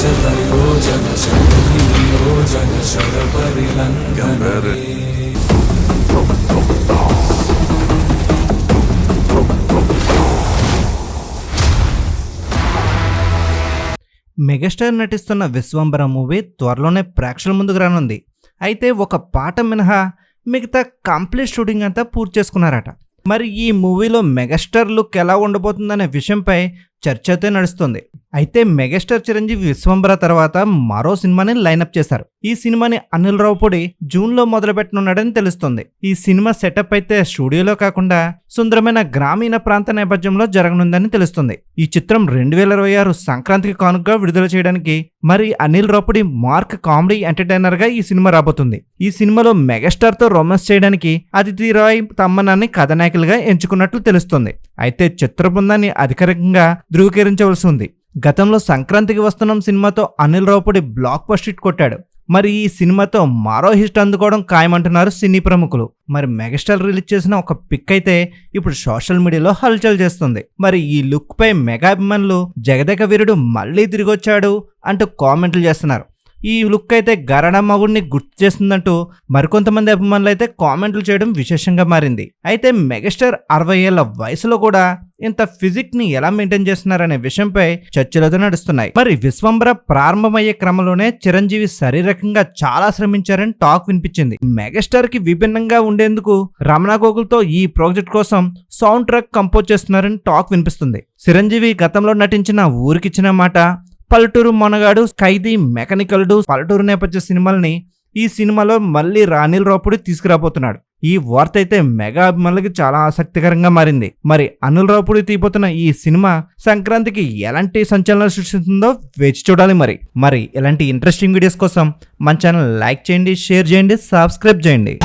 శతయోజన శతయోజన శరపరిలంఘనమే. Megastar నటిస్తున్న Vishwambhara movie త్వరలోనే ప్రేక్షకుల ముందుకు రానుంది. అయితే ఒక పాట మినహా మిగతా కంప్లీట్ షూటింగ్ అంతా పూర్తి చేసుకున్నారట. మరి ఈ మూవీలో మెగాస్టార్ లుక్ ఎలా ఉండబోతుందనే విషయంపై చర్చ అయితే నడుస్తుంది. అయితే మెగాస్టార్ చిరంజీవి విశ్వంబర తర్వాత మరో సినిమాని లైనప్ చేశారు. ఈ సినిమాని అనిల్ రావుపూడి జూన్లో మొదలుపెట్టనున్నాడని తెలుస్తుంది. ఈ సినిమా సెటప్ అయితే స్టూడియోలో కాకుండా సుందరమైన గ్రామీణ ప్రాంత నేపథ్యంలో జరగనుందని తెలుస్తుంది. ఈ చిత్రం 2026 సంక్రాంతికి కానుకగా విడుదల చేయడానికి మరి Anil Ravipudi mark comedy entertainer గా ఈ సినిమా రాబోతుంది. ఈ సినిమాలో మెగాస్టార్ తో రొమాన్స్ చేయడానికి అదితి రాయ్ తమ్మనాన్ని కథానాయకులుగా ఎంచుకున్నట్లు తెలుస్తుంది. అయితే చిత్ర బృందాన్ని అధికారికంగా ధృవీకరించవలసి ఉంది. గతంలో సంక్రాంతికి వస్తున్నాం సినిమాతో Anil Ravipudi block buster hit కొట్టాడు. మరి ఈ సినిమాతో మరో హిట్ అందుకోవడం ఖాయమంటున్నారు సినీ ప్రముఖులు. మరి మెగాస్టార్ రిలీజ్ చేసిన ఒక పిక్ అయితే ఇప్పుడు సోషల్ మీడియాలో హల్చల్ చేస్తుంది. మరి ఈ లుక్ పై మెగా అభిమానులు జగదేక వీరుడు మళ్ళీ తిరిగొచ్చాడు అంటూ కామెంట్లు చేస్తున్నారు. ఈ లుక్ అయితే గరడా మగుడిని గుర్తు చేస్తుందంటూ మరికొంతమంది అభిమానులు అయితే కామెంట్లు చేయడం విశేషంగా మారింది. అయితే మెగాస్టార్ 60 ఏళ్ల వయసులో కూడా ఇంత ఫిజిక్ ని ఎలా మెయింటైన్ చేస్తున్నారనే విషయంపై చర్చలతో నడుస్తున్నాయి. మరి విశ్వంబర ప్రారంభమయ్యే క్రమంలోనే చిరంజీవి శారీరకంగా చాలా శ్రమించారని టాక్ వినిపించింది. మెగాస్టార్ కి విభిన్నంగా ఉండేందుకు రమణ గోగుల్తో ఈ ప్రాజెక్ట్ కోసం సౌండ్ ట్రాక్ కంపోజ్ చేస్తున్నారని టాక్ వినిపిస్తుంది. చిరంజీవి గతంలో నటించిన ఊరికిచ్చిన మాట, పల్లెటూరు మొనగాడు, ఖైదీ, మెకానికల్డు, పల్లెటూరు నేపథ్య సినిమాల్ని ఈ సినిమాలో మళ్ళీ అనిల్ రావుపూడి తీసుకురాబోతున్నాడు. ఈ వార్త అయితే మెగా అభిమానులకి చాలా ఆసక్తికరంగా మారింది. మరి అనిల్ రావుపూడి తీయబోతున్న ఈ సినిమా సంక్రాంతికి ఎలాంటి సంచలనాలు సృష్టిస్తుందో వేచి చూడాలి. మరి ఇలాంటి ఇంట్రెస్టింగ్ వీడియోస్ కోసం మన ఛానల్ లైక్ చేయండి, షేర్ చేయండి, సబ్స్క్రైబ్ చేయండి.